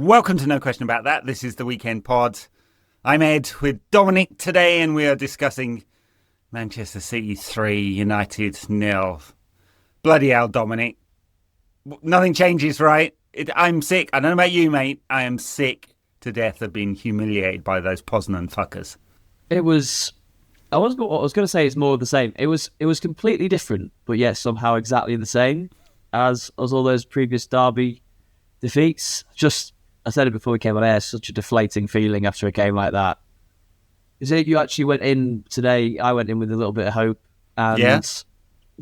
Welcome to No Question About That. This is the Weekend Pod. I'm Ed with Dominic today, and we are discussing Manchester City 3, United 0. Bloody hell, Dominic. Nothing changes, right? I'm sick. I don't know about you, mate. I am sick to death of being humiliated by those Poznan fuckers. It was... I was going to say it's more of the same. It was completely different, but yet somehow exactly the same as all those previous derby defeats. I said it before we came on air, such a deflating feeling after a game like that. Is it you actually went in today? I went in with a little bit of hope and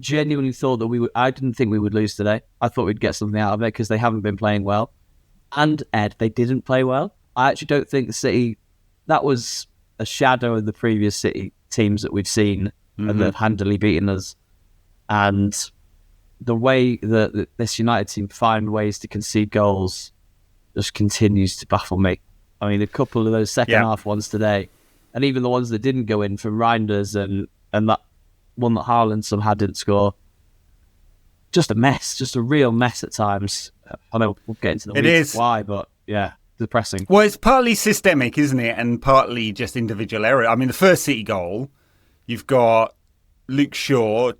genuinely thought that I didn't think we would lose today. I thought we'd get something out of it because they haven't been playing well. And Ed, they didn't play well. I actually don't think the City, that was a shadow of the previous City teams that we've seen and that have handily beaten us. And the way that this United team find ways to concede goals just continues to baffle me. I mean, a couple of those second half ones today, and even the ones that didn't go in from Reinders and that one that Haaland somehow didn't score. Just a mess, just a real mess at times. I know we'll get into the weeds why, but yeah, depressing. Well, it's partly systemic, isn't it? And partly just individual error. I mean, the first City goal, you've got Luke Shaw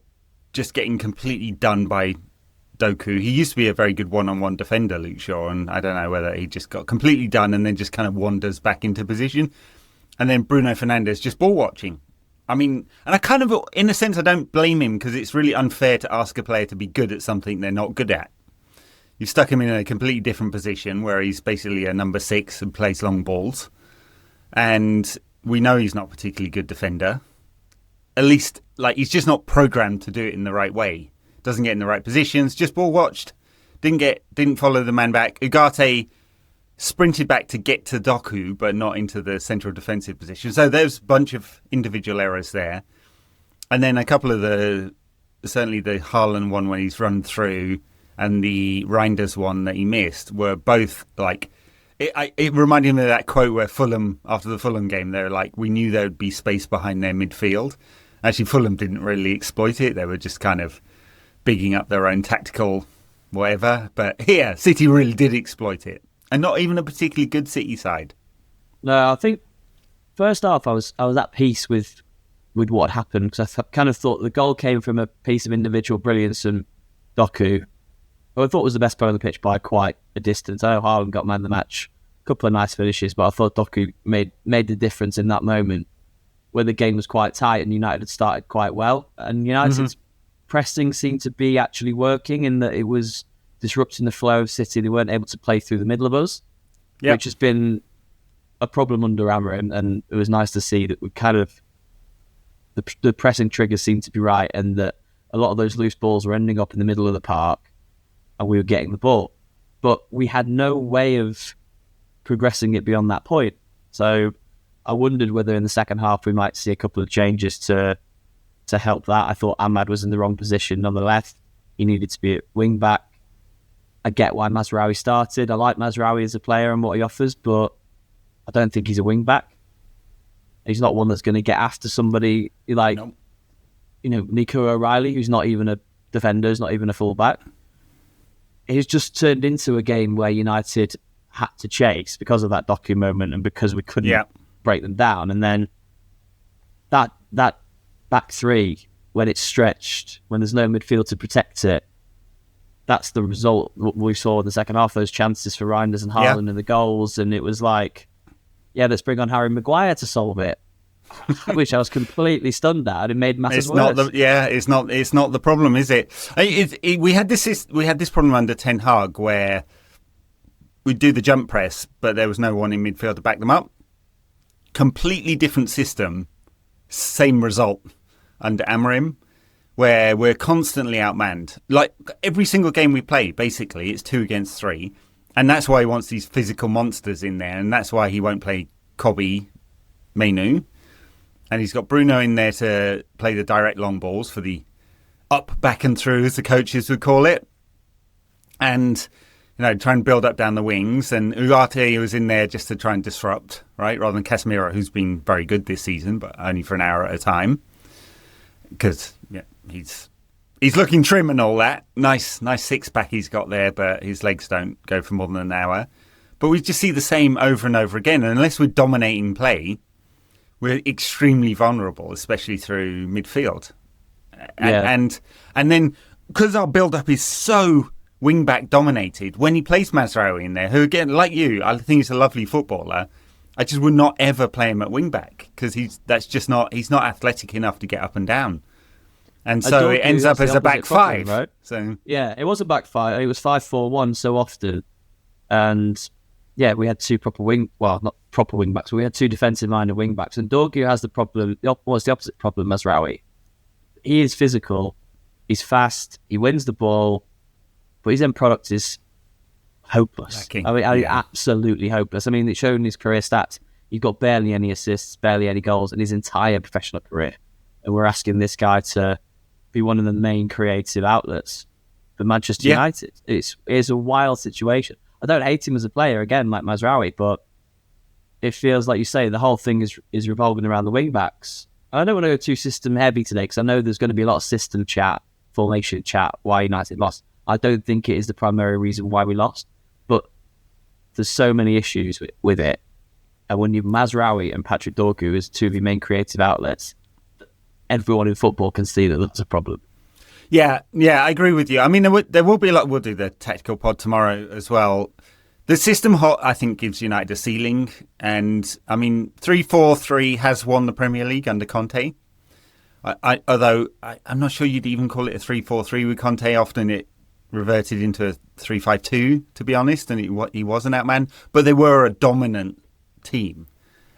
just getting completely done by Doku. He used to be a very good one-on-one defender, Luke Shaw, and I don't know whether he just got completely done and then just kind of wanders back into position. And then Bruno Fernandes just ball watching. I mean, and I kind of, in a sense, I don't blame him because it's really unfair to ask a player to be good at something they're not good at. You've stuck him in a completely different position where he's basically a number 6 and plays long balls. And we know he's not a particularly good defender. At least, he's just not programmed to do it in the right way. Doesn't get in the right positions, just ball watched. Didn't follow the man back. Ugarte sprinted back to get to Doku, but not into the central defensive position. So there's a bunch of individual errors there. And then a couple of certainly the Haaland one when he's run through and the Reinders one that he missed were both it reminded me of that quote where Fulham, after the Fulham game, they're like, we knew there would be space behind their midfield. Actually, Fulham didn't really exploit it. They were just kind of bigging up their own tactical whatever. But here, City really did exploit it. And not even a particularly good City side. No, I think first half I was at peace with what happened because I kind of thought the goal came from a piece of individual brilliance from Doku, who I thought was the best player on the pitch by quite a distance. I know Haaland got man of the match, a couple of nice finishes, but I thought Doku made the difference in that moment where the game was quite tight and United had started quite well. And United's pressing seemed to be actually working in that it was disrupting the flow of City. They weren't able to play through the middle of us, which has been a problem under Amorim, and it was nice to see that we kind of the pressing triggers seemed to be right and that a lot of those loose balls were ending up in the middle of the park and we were getting the ball. But we had no way of progressing it beyond that point. So I wondered whether in the second half we might see a couple of changes to help that. I thought Ahmad was in the wrong position on the left. He needed to be at wing back. I get why Mazraoui started. I like Mazraoui as a player and what he offers, but I don't think he's a wing back. He's not one that's going to get after somebody like, Nico O'Reilly, who's not even a defender, who's not even a full-back. He's just turned into a game where United had to chase because of that Doku moment and because we couldn't break them down. And then that back three, when it's stretched, when there's no midfield to protect it, that's the result we saw in the second half, those chances for Reinders and Haaland and the goals. And it was like, let's bring on Harry Maguire to solve it, which I was completely stunned at. It made matters worse. It's not the problem, is it? We had this problem under Ten Hag where we'd do the jump press, but there was no one in midfield to back them up. Completely different system, same result under Amorim, where we're constantly outmanned. Like every single game we play, basically, it's 2 against 3. And that's why he wants these physical monsters in there. And that's why he won't play Kobe Mainu. And he's got Bruno in there to play the direct long balls for the up, back and through, as the coaches would call it. And, try and build up down the wings. And Ugarte was in there just to try and disrupt, right? Rather than Casemiro, who's been very good this season, but only for an hour at a time. Because, he's looking trim and all that. Nice six-pack he's got there, but his legs don't go for more than an hour. But we just see the same over and over again. And unless we're dominating play, we're extremely vulnerable, especially through midfield. And then because our build-up is so wing-back dominated, when he plays Mazraoui in there, who again, like you, I think he's a lovely footballer, I just would not ever play him at wing-back because he's not athletic enough to get up and down. And so it ends up as a back five. Right? So yeah, it was a back five. It was 5-4-1 so often. And yeah, we had two not proper wing backs, but we had two defensive-minded wing backs. And Dorgu has the problem, the opposite problem, Mazraoui. He is physical, he's fast, he wins the ball, but his end product is hopeless. Absolutely hopeless. I mean, it's shown in his career stats. He's got barely any assists, barely any goals in his entire professional career. And we're asking this guy to be one of the main creative outlets for Manchester United. It's a wild situation. I don't hate him as a player, again, like Mazraoui, but it feels like you say the whole thing is revolving around the wing backs. I don't want to go too system heavy today because I know there's going to be a lot of system chat, formation chat, why United lost. I don't think it is the primary reason why we lost, but there's so many issues with it. And when you Mazraoui and Patrick Dorgu as two of your main creative outlets, everyone in football can see that that's a problem. Yeah, I agree with you. I mean, there will be a lot. We'll do the tactical pod tomorrow as well. The system, I think, gives United a ceiling. And, I mean, 3-4-3 has won the Premier League under Conte. Although I'm not sure you'd even call it a 3-4-3 with Conte. Often it reverted into a 3-5-2, to be honest, and he was an outman. But they were a dominant team.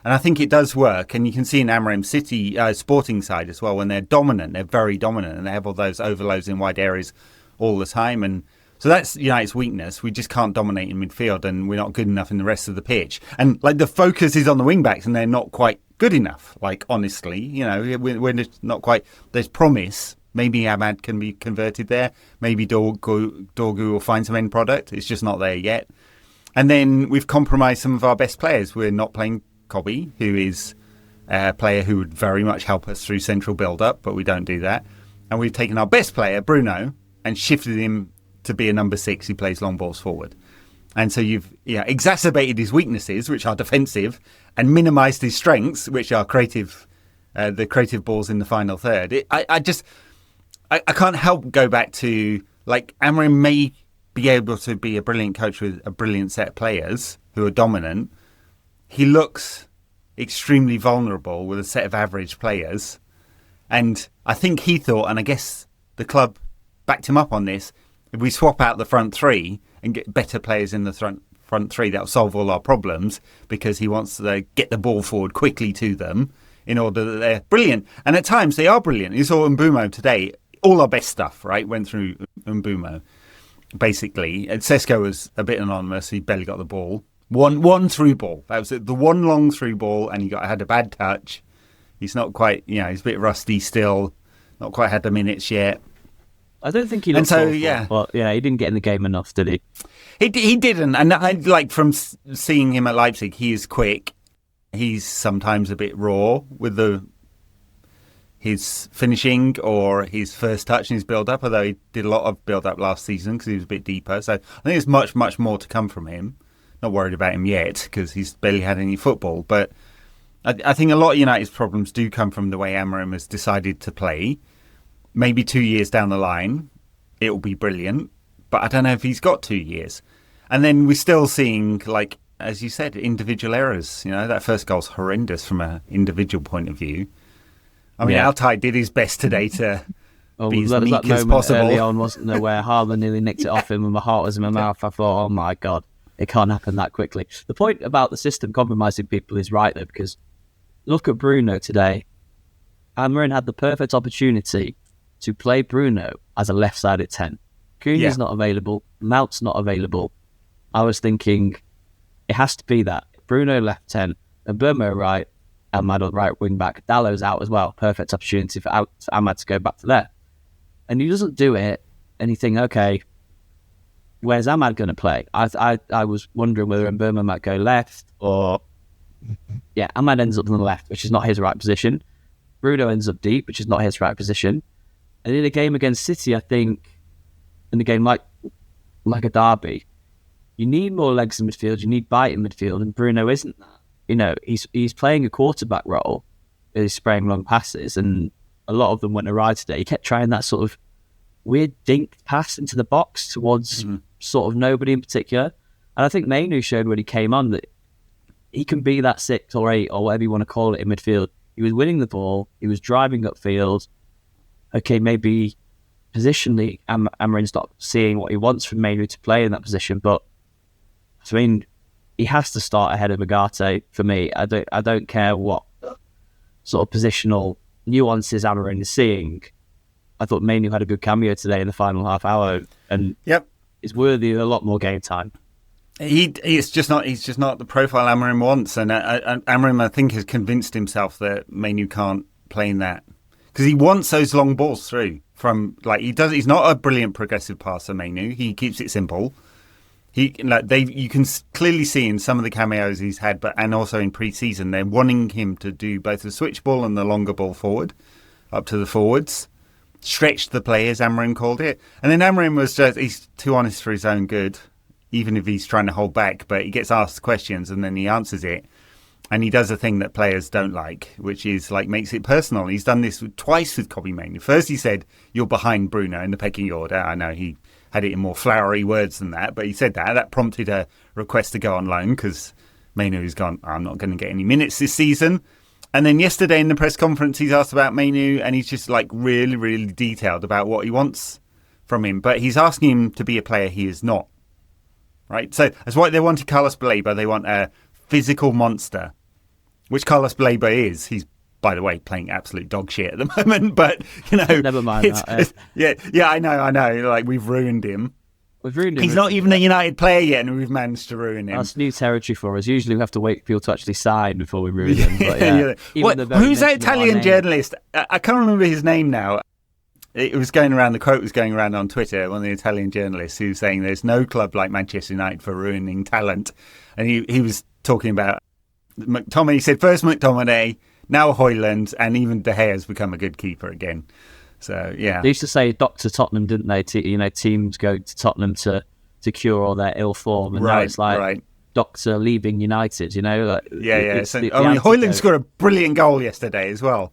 And I think it does work. And you can see in Amorim City Sporting side as well, when they're dominant, they're very dominant. And they have all those overloads in wide areas all the time. And so that's United's weakness. We just can't dominate in midfield and we're not good enough in the rest of the pitch. And like the focus is on the wing backs and they're not quite good enough. Like, honestly, you know, we're just not quite, there's promise. Maybe Ahmad can be converted there. Maybe Dorgu will find some end product. It's just not there yet. And then we've compromised some of our best players. We're not playing Kobe, who is a player who would very much help us through central build-up, but we don't do that. And we've taken our best player, Bruno, and shifted him to be a number 6 who plays long balls forward. And so you've exacerbated his weaknesses, which are defensive, and minimised his strengths, which are creative, the creative balls in the final third. I can't help go back to, like, Amorim may be able to be a brilliant coach with a brilliant set of players who are dominant. He looks extremely vulnerable with a set of average players. And I think he thought, and I guess the club backed him up on this, if we swap out the front three and get better players in the front three, that'll solve all our problems, because he wants to get the ball forward quickly to them in order that they're brilliant. And at times they are brilliant. You saw Mbumo today. All our best stuff, right, went through Mbumo, basically. And Sesko was a bit anonymous. He barely got the ball. One through ball. That was it. The one long through ball, and he had a bad touch. He's not quite, he's a bit rusty still. Not quite had the minutes yet. I don't think he looked awful, but he didn't get in the game enough, did he? He didn't. And I like, from seeing him at Leipzig, he is quick. He's sometimes a bit raw with his finishing or his first touch and his build-up, although he did a lot of build-up last season because he was a bit deeper. So I think there's much, much more to come from him. Not worried about him yet because he's barely had any football. But I think a lot of United's problems do come from the way Amorim has decided to play. Maybe 2 years down the line, it will be brilliant. But I don't know if he's got 2 years. And then we're still seeing, like, as you said, individual errors. That first goal's horrendous from an individual point of view. I mean, Altay did his best today to be as meek as possible. Early on, wasn't there, where Haaland nearly nicked it off him and my heart was in my mouth. I thought, oh my God, it can't happen that quickly. The point about the system compromising people is right, though, because look at Bruno today. Amorim had the perfect opportunity to play Bruno as a left-sided 10. Cunha's not available. Mount's not available. I was thinking it has to be that. Bruno left 10, and Burma right, Ahmad on right wing back. Dallow's out as well. Perfect opportunity for Ahmad to go back to there. And he doesn't do it, and you think, okay, where's Ahmad going to play? I was wondering whether Burma might go left or... Ahmad ends up on the left, which is not his right position. Bruno ends up deep, which is not his right position. And in a game against City, I think, in a game like a derby, you need more legs in midfield, you need bite in midfield, and Bruno isn't that. You know, he's playing a quarterback role, he's spraying long passes, and a lot of them went awry today. He kept trying that sort of weird dink pass into the box towards sort of nobody in particular. And I think Mainu showed when he came on that he can be that 6 or 8 or whatever you want to call it in midfield. He was winning the ball, he was driving upfield. Okay, maybe positionally Amorim's not seeing what he wants from Mainu to play in that position, but I mean, he has to start ahead of Agate for me. I don't care what sort of positional nuances Amorim is seeing. I thought Mainu had a good cameo today in the final half hour, and is worthy of a lot more game time. He's just not the profile Amorim wants, and Amorim, I think, has convinced himself that Mainu can't play in that because he wants those long balls through from he's not a brilliant progressive passer. Mainu, he keeps it simple. You can clearly see in some of the cameos he's had, and also in pre-season, they're wanting him to do both the switch ball and the longer ball forward, up to the forwards, stretch the play, as Amorim called it. And then Amorim he's too honest for his own good, even if he's trying to hold back, but he gets asked questions and then he answers it. And he does a thing that players don't like, which is makes it personal. He's done this twice with Kobbie Mainoo. First he said, "You're behind Bruno in the pecking order." I know he had it in more flowery words than that, but he said that. That prompted a request to go on loan because Mainoo's gone, "I'm not going to get any minutes this season." And then yesterday in the press conference, he's asked about Mainoo, and he's just really, really detailed about what he wants from him. But he's asking him to be a player he is not. Right? So that's why they wanted Carlos Baleba. They want a physical monster, which Carlos Baleba is. He's, by the way, playing absolute dog shit at the moment, but, Never mind that. Yeah, I know. We've ruined him. We've ruined him. He's not even a United player yet, and we've managed to ruin him. That's new territory for us. Usually we have to wait for people to actually sign before we ruin them. But who's that Italian journalist? I can't remember his name now. It was going around, the quote was going around on Twitter, one of the Italian journalists who was saying there's no club like Manchester United for ruining talent. And he was talking about McTominay. He said first McTominay, now Højlund, and even De Gea has become a good keeper again. So, yeah. They used to say Dr. Tottenham, didn't they? Teams go to Tottenham to cure all their ill form. And now it's Doctor leaving United, Yeah. Højlund scored a brilliant goal yesterday as well.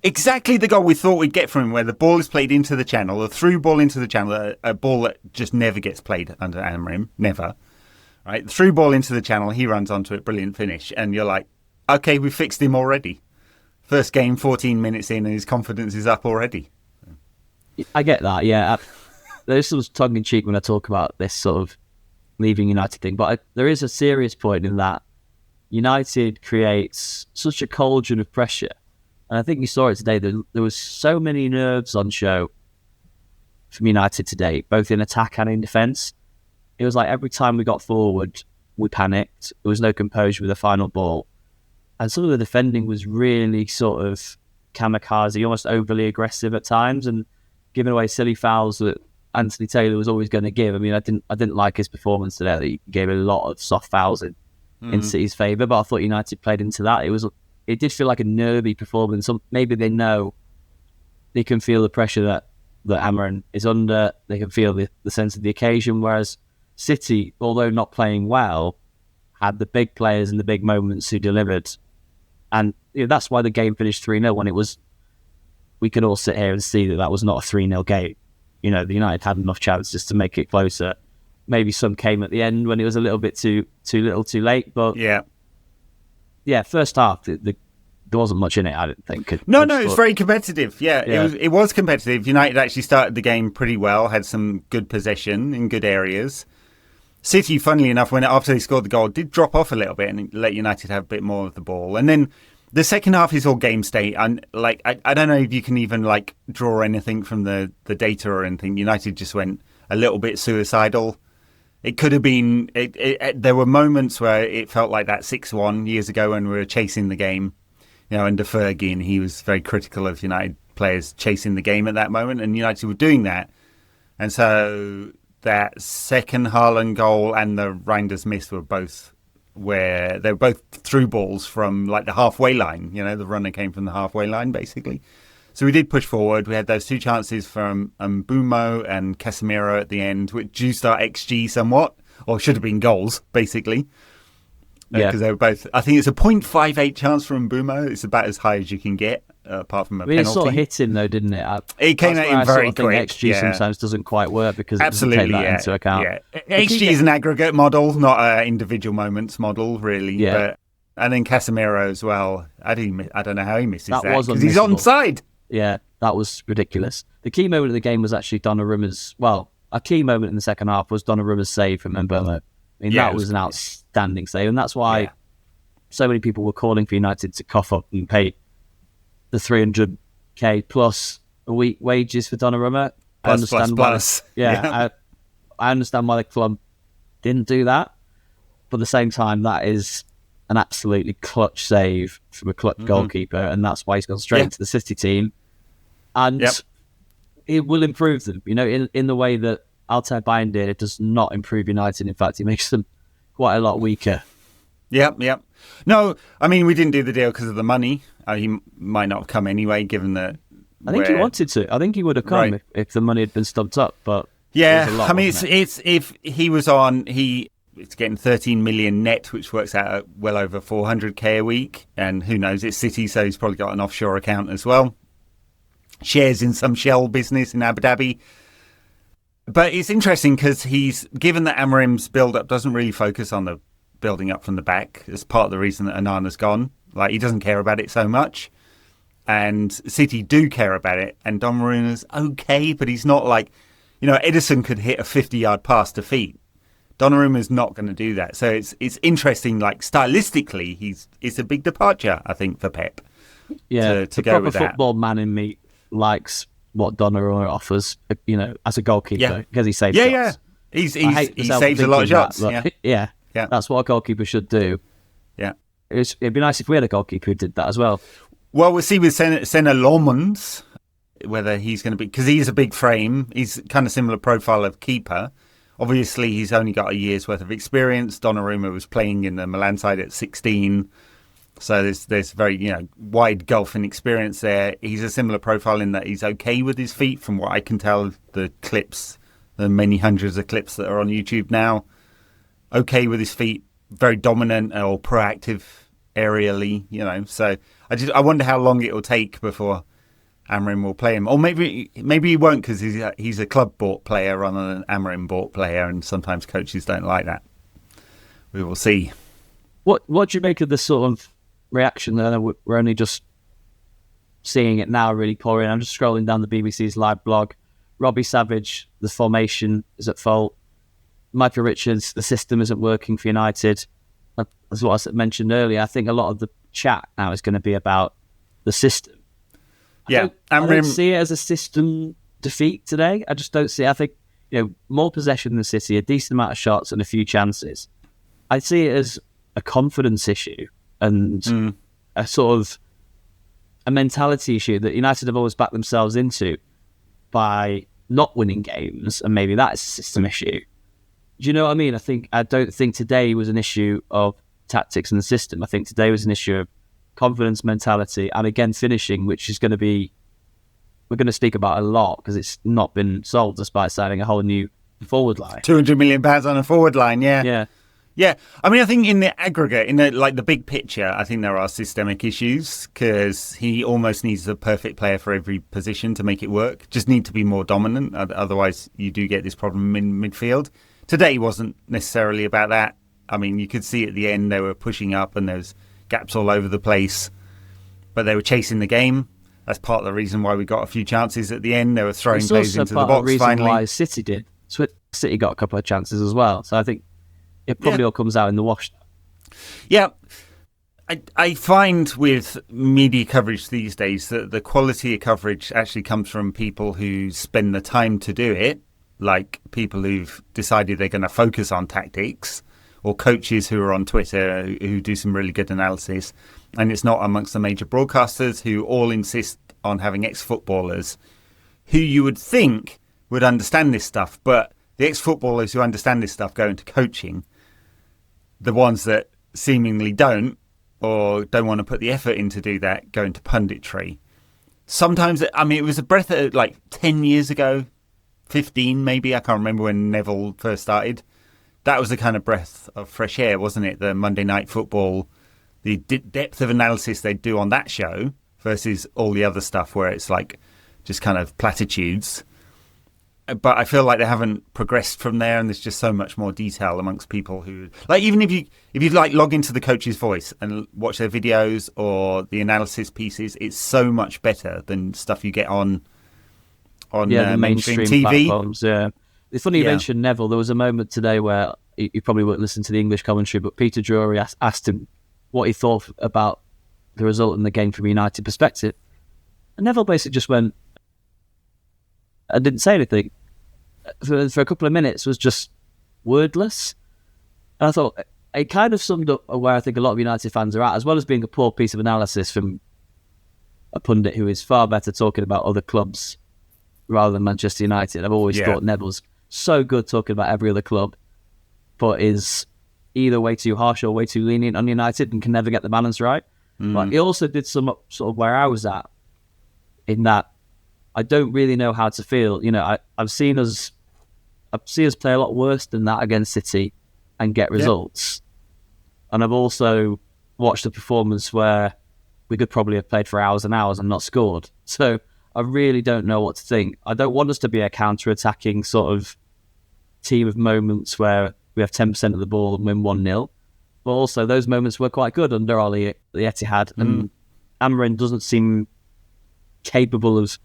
Exactly the goal we thought we'd get from him, where the ball is played into the channel, a through ball into the channel, a ball that just never gets played under Amorim, never. Right, the through ball into the channel, he runs onto it, brilliant finish, and you're like, okay, we fixed him already. First game, 14 minutes in, and his confidence is up already. I get that, yeah. There's some tongue in cheek when I talk about this sort of leaving United thing, but there is a serious point in that United creates such a cauldron of pressure. And I think you saw it today. There was so many nerves on show from United today, both in attack and in defence. It was like every time we got forward, we panicked. There was no composure with the final ball. And some of the defending was really sort of kamikaze, almost overly aggressive at times, and giving away silly fouls that Anthony Taylor was always going to give. I mean, I didn't like his performance today. He gave a lot of soft fouls in City's favour, but I thought United played into that. It did feel like a nervy performance. So maybe they know they can feel the pressure that Amorim is under. They can feel the sense of the occasion. Whereas City, although not playing well, had the big players in the big moments who delivered. And that's why the game finished 3-0 when it was. We could all sit here and see that was not a 3-0 game. The United had enough chances to make it closer. Maybe some came at the end when it was a little bit too little too late. But yeah, first half, there wasn't much in it, I didn't think. No, it was very competitive. Yeah. It was competitive. United actually started the game pretty well, had some good possession in good areas. City, funnily enough, after they scored the goal, did drop off a little bit and let United have a bit more of the ball. And then the second half is all game state. And I don't know if you can even draw anything from the data or anything. United just went a little bit suicidal. It could have been. There were moments where it felt like that 6-1 years ago when we were chasing the game. Under Fergie, and he was very critical of United players chasing the game at that moment, and United were doing that. And so that second Haaland goal and the Reinders miss were both through balls from the halfway line. The runner came from the halfway line basically. So we did push forward. We had those two chances from Mbumo and Casemiro at the end, which juiced our XG somewhat or should have been goals, basically. Yeah. Because they were both, I think it's a 0.58 chance from Mbumo. It's about as high as you can get, apart from a penalty. It sort of hit him, though, didn't it? It came at him very quick. XG sometimes doesn't quite work because it doesn't take that into account. Yeah. XG is an aggregate model, not an individual moments model, really. Yeah. And then Casemiro as well. I don't know how he misses that because he's unmissable. onside. Yeah, that was ridiculous. The key moment of the game was actually Donnarumma's. Well, a key moment in the second half was Donnarumma's save from Mbumo. I mean, that was an outstanding save, and that's why so many people were calling for United to cough up and pay the 300k plus a week wages for Donnarumma. Plus. I understand why the club didn't do that, but at the same time, that is an absolutely clutch save from a clutch goalkeeper, and that's why he's gone straight into the City team, and it will improve them. You know, in the way that Altay Bayern did, it does not improve United. In fact, it makes them quite a lot weaker. Yep. No, I mean, we didn't do the deal because of the money. He might not have come anyway, given that. I think he wanted to. I think he would have come if the money had been stumped up. But I mean, it's if he was on, it's getting 13 million net, which works out at well over 400k a week. And who knows, it's City, so he's probably got an offshore account as well. Shares in some shell business in Abu Dhabi. But it's interesting because he's given that Amorim's build-up doesn't really focus on the building up from the back. It's part of the reason that Onana's gone. Like, he doesn't care about it so much. And City do care about it. And Donnarumma's okay, but he's not like, you know, Edison could hit a 50-yard pass to feet. Donnarumma's not going to do that. So it's interesting, like, stylistically, it's a big departure, I think, for Pep. Yeah, to go with that. The proper football man in me likes what Donnarumma offers, you know, as a goalkeeper, because he saves shots. Yeah. He saves a lot of shots. That's what a goalkeeper should do. Yeah. It'd be nice if we had a goalkeeper who did that as well. Well, we'll see with Senna Lomans whether he's going to be, because he's a big frame. He's kind of similar profile of keeper. Obviously, he's only got a year's worth of experience. Donnarumma was playing in the Milan side at 16. So there's very, you know, wide gulf in experience there. He's a similar profile in that he's okay with his feet, from what I can tell, the clips, the many hundreds of clips that are on YouTube now. Okay with his feet, very dominant or proactive aerially, you know. So I wonder how long it will take before Amorim will play him. Or maybe he won't, because he's a club-bought player rather than an Amorim-bought player, and sometimes coaches don't like that. We will see. What do you make of this sort of reaction? We're only just seeing it now really pouring. I'm just scrolling down the BBC's live blog. Robbie Savage, the formation is at fault. Michael Richards, the system isn't working for United. As what I mentioned earlier, I think a lot of the chat now is going to be about the system. I don't see it as a system defeat today. I just don't see it. I think, you know, more possession than City, a decent amount of shots and a few chances. I see it as a confidence issue and a sort of a mentality issue that United have always backed themselves into by not winning games, and maybe that is a system issue. Do you know what I mean? I don't think today was an issue of tactics and the system. I think today was an issue of confidence, mentality, and again finishing, which is going to be, we're going to speak about a lot because it's not been solved despite signing a whole new forward line. £200 million on a forward line, yeah. I mean, I think in the aggregate, in the big picture, I think there are systemic issues because he almost needs the perfect player for every position to make it work. Just need to be more dominant, otherwise you do get this problem in midfield. Today wasn't necessarily about that. I mean, you could see at the end they were pushing up and there was gaps all over the place, but they were chasing the game. That's part of the reason why we got a few chances at the end. They were throwing plays into the box finally. Why City did. City got a couple of chances as well. So I think it probably all comes out in the wash. Yeah. I find with media coverage these days that the quality of coverage actually comes from people who spend the time to do it, like people who've decided they're going to focus on tactics, or coaches who are on Twitter who do some really good analysis. And it's not amongst the major broadcasters who all insist on having ex-footballers who you would think would understand this stuff. But the ex-footballers who understand this stuff go into coaching. The ones that seemingly don't, or don't want to put the effort in to do that, go into punditry. Sometimes, I mean, it was a breath of like 10 years ago, 15 maybe, I can't remember when Neville first started. that was the kind of breath of fresh air, wasn't it? The Monday Night Football, the depth of analysis they do on that show versus all the other stuff where it's like just kind of platitudes. But I feel like they haven't progressed from there, and there's just so much more detail amongst people who, like, even if you like log into the coach's voice and watch their videos or the analysis pieces, it's so much better than stuff you get on the mainstream TV. platforms. Yeah, it's funny you mentioned Neville. There was a moment today where you probably won't listen to the English commentary, but Peter Drury asked him what he thought about the result in the game from a United perspective, and Neville basically just went and didn't say anything. For a couple of minutes was just wordless. And I thought it kind of summed up where I think a lot of United fans are at, as well as being a poor piece of analysis from a pundit who is far better talking about other clubs rather than Manchester United. I've always thought Neville's so good talking about every other club, but is either way too harsh or way too lenient on United and can never get the balance right. But he also did some sort of where I was at, in that I don't really know how to feel. You know, I've seen us play a lot worse than that against City and get results. And I've also watched a performance where we could probably have played for hours and hours and not scored. So I really don't know what to think. I don't want us to be a counter-attacking sort of team of moments where we have 10% of the ball and win 1-0. But also those moments were quite good under Oli at the Etihad. And Amorim doesn't seem capable of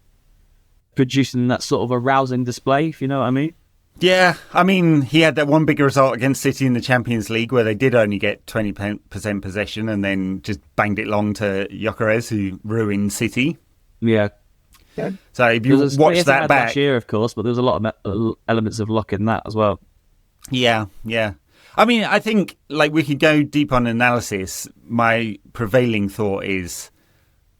producing that sort of a rousing display, if you know what I mean. Yeah, I mean, he had that one big result against City in the Champions League where they did only get 20% possession and then just banged it long to Gyökeres, who ruined City. Yeah. So if you watch that back... last year, of course, but there was a lot of elements of luck in that as well. Yeah. I mean, I think like we could go deep on analysis. My prevailing thought is,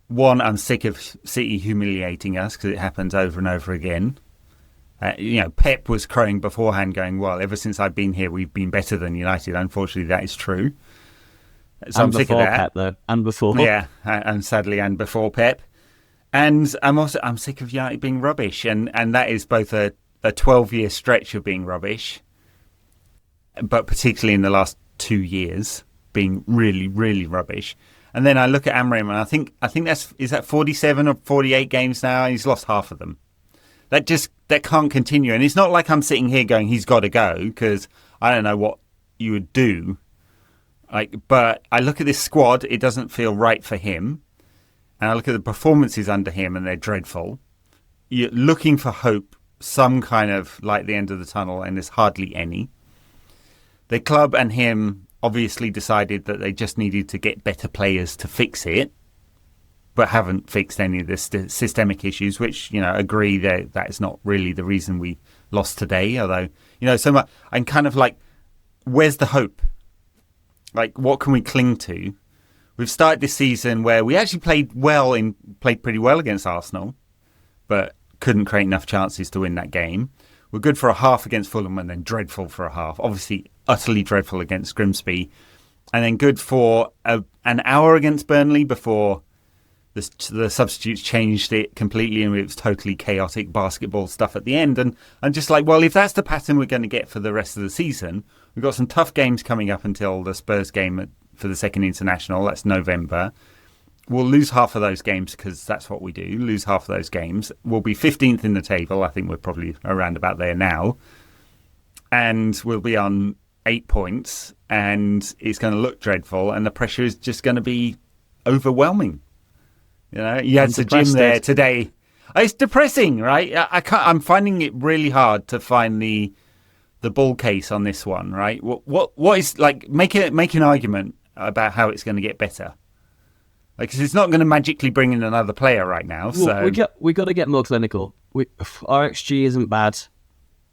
one, I'm sick of City humiliating us because it happens over and over again. Pep was crowing beforehand going, well, ever since I've been here, we've been better than United. Unfortunately, that is true. So I'm sick of that. Pep, though. And before. Yeah, and sadly, and before Pep. And I'm sick of United being rubbish. And that is both a 12-year stretch of being rubbish, but particularly in the last 2 years, being really, really rubbish. And then I look at Amorim, and I think is that 47 or 48 games now, and he's lost half of them. That can't continue. And it's not like I'm sitting here going, he's got to go, because I don't know what you would do. But I look at this squad, it doesn't feel right for him. And I look at the performances under him, and they're dreadful. You're looking for hope, some kind of light at the end of the tunnel, and there's hardly any. The club and him obviously decided that they just needed to get better players to fix it, but haven't fixed any of the systemic issues, which, agree that is not really the reason we lost today. Although, so much, I'm kind of like, where's the hope? Like, what can we cling to? We've started this season where we actually played pretty well against Arsenal, but couldn't create enough chances to win that game. We're good for a half against Fulham and then dreadful for a half. Obviously, utterly dreadful against Grimsby. And then good for an hour against Burnley before the substitutes changed it completely and it was totally chaotic basketball stuff at the end. And I'm just like, well, if that's the pattern we're going to get for the rest of the season, we've got some tough games coming up until the Spurs game for the second international. That's November. We'll lose half of those games because that's what we do, lose half of those games. We'll be 15th in the table. I think we're probably around about there now. And we'll be on 8 points and it's going to look dreadful and the pressure is just going to be overwhelming. You had the gym there today. It's depressing, right? I'm finding it really hard to find the bull case on this one, right? What is, like, make an argument about how it's going to get better. Like, 'cause it's not going to magically bring in another player right now. So we got to get more clinical. Our XG isn't bad.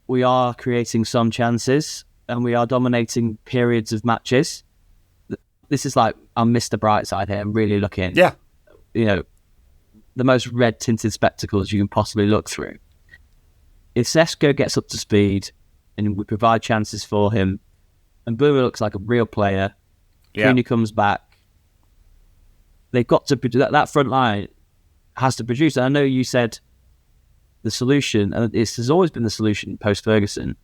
We are creating some chances, and we are dominating periods of matches. This is like, I'm Mr. Brightside here. I'm really looking. Yeah. The most red-tinted spectacles you can possibly look through. If Sesko gets up to speed, and we provide chances for him, and Bruno looks like a real player, Cunha comes back. They've got to produce that front line has to produce. And I know you said the solution, and this has always been the solution post Ferguson,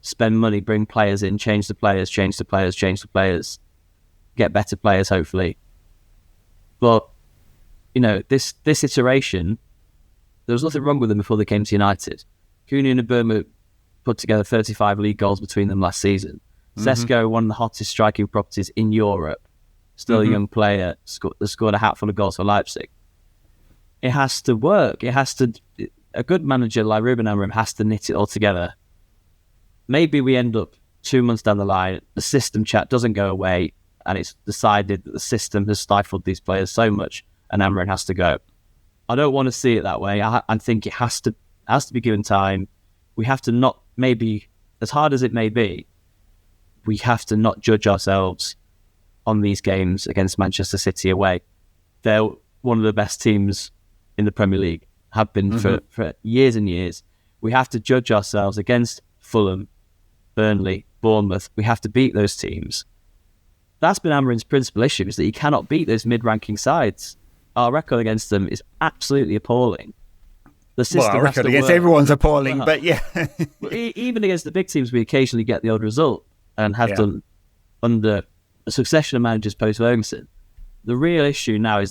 spend money, bring players in, change the players, get better players, hopefully. But, this iteration, there was nothing wrong with them before they came to United. Cunha and Burma put together 35 league goals between them last season. Sesko, one of the hottest striking properties in Europe, still a young player, scored a hatful of goals for Leipzig. It has to work. A good manager like Ruben Amorim has to knit it all together. Maybe we end up 2 months down the line, the system chat doesn't go away, and it's decided that the system has stifled these players so much, and Amorim has to go. I don't want to see it that way. I think it has to be given time. We have to not, maybe, as hard as it may be, we have to not judge ourselves on these games against Manchester City away. They're one of the best teams in the Premier League, have been for years and years. We have to judge ourselves against Fulham, Burnley, Bournemouth. We have to beat those teams. That's been Amorim's principal issue, is that he cannot beat those mid-ranking sides. Our record against them is absolutely appalling. The system our record against everyone's appalling, but yeah. Even against the big teams, we occasionally get the odd result, and have done under a succession of managers post-Ferguson. The real issue now is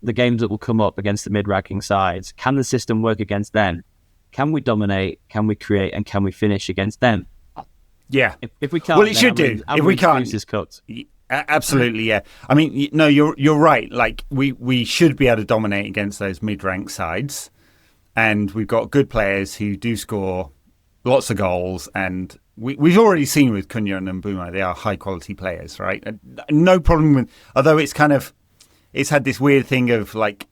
the games that will come up against the mid-ranking sides. Can the system work against them? Can we dominate? Can we create? And can we finish against them? Yeah. If we can't, well, it should do. If we can't, is cooked. Absolutely, yeah. I mean, no, you're right. Like we should be able to dominate against those mid-ranked sides, and we've got good players who do score lots of goals, and we've already seen with Cunha and Mbeumo, they are high quality players, right? No problem with, although it's had this weird thing of like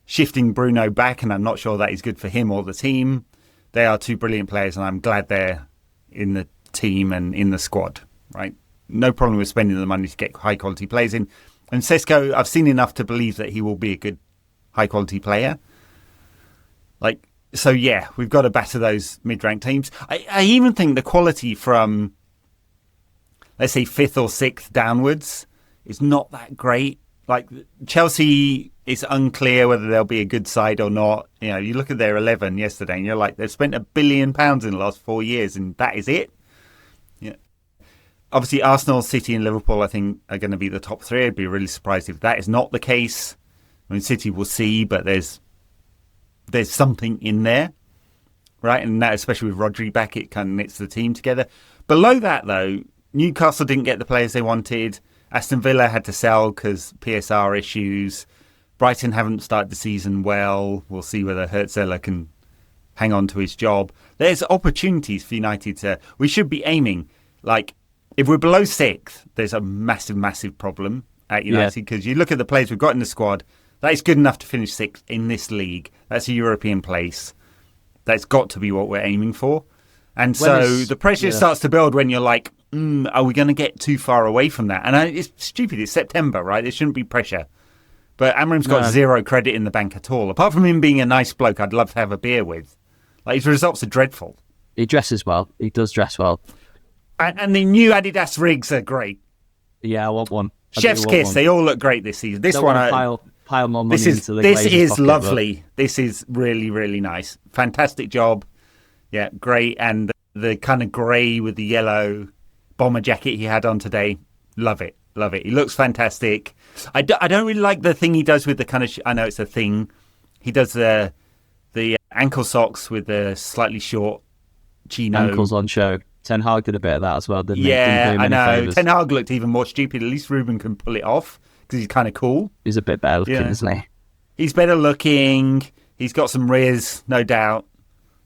shifting Bruno back, and I'm not sure that is good for him or the team. They are two brilliant players, and I'm glad they're in the team and in the squad, right? No problem with spending the money to get high quality players in. And Sesko, I've seen enough to believe that he will be a good high quality player. So yeah, we've got to batter those mid-ranked teams. I even think the quality from, let's say, 5th or 6th downwards is not that great. Like Chelsea, it's unclear whether they'll be a good side or not. You look at their 11 yesterday and you're like, they've spent £1 billion in the last 4 years and that is it. Yeah. Obviously, Arsenal, City and Liverpool, I think, are going to be the top 3. I'd be really surprised if that is not the case. I mean, City will see, but there's something in there, right? And that, especially with Rodri back, it kind of knits the team together. Below that, though, Newcastle didn't get the players they wanted. Aston Villa had to sell because PSR issues. Brighton haven't started the season well. We'll see whether Hertzler can hang on to his job. There's opportunities for United to... We should be aiming. Like, if we're below 6th, there's a massive, massive problem at United because you look at the players we've got in the squad. That is good enough to finish 6th in this league. That's a European place. That's got to be what we're aiming for. And so the pressure starts to build when you're like, are we going to get too far away from that? And it's stupid. It's September, right? There shouldn't be pressure. But Amorim's got zero credit in the bank at all. Apart from him being a nice bloke I'd love to have a beer with. Like, his results are dreadful. He dresses well. He does dress well. And the new Adidas rigs are great. Yeah, I want one. Chef's kiss. They all look great this season. This Don't one... Pile more money into the This is pocket, lovely. But... This is really, really nice. Fantastic job. Yeah, great. And the kind of grey with the yellow bomber jacket he had on today. Love it. Love it. He looks fantastic. I don't really like the thing he does with the kind of... I know it's a thing. He does the ankle socks with the slightly short chino. Ankles on show. Ten Hag did a bit of that as well, didn't he? Yeah, I know. Favors. Ten Hag looked even more stupid. At least Ruben can pull it off because he's kind of cool. He's a bit better looking, isn't he? He's better looking. He's got some riz, no doubt.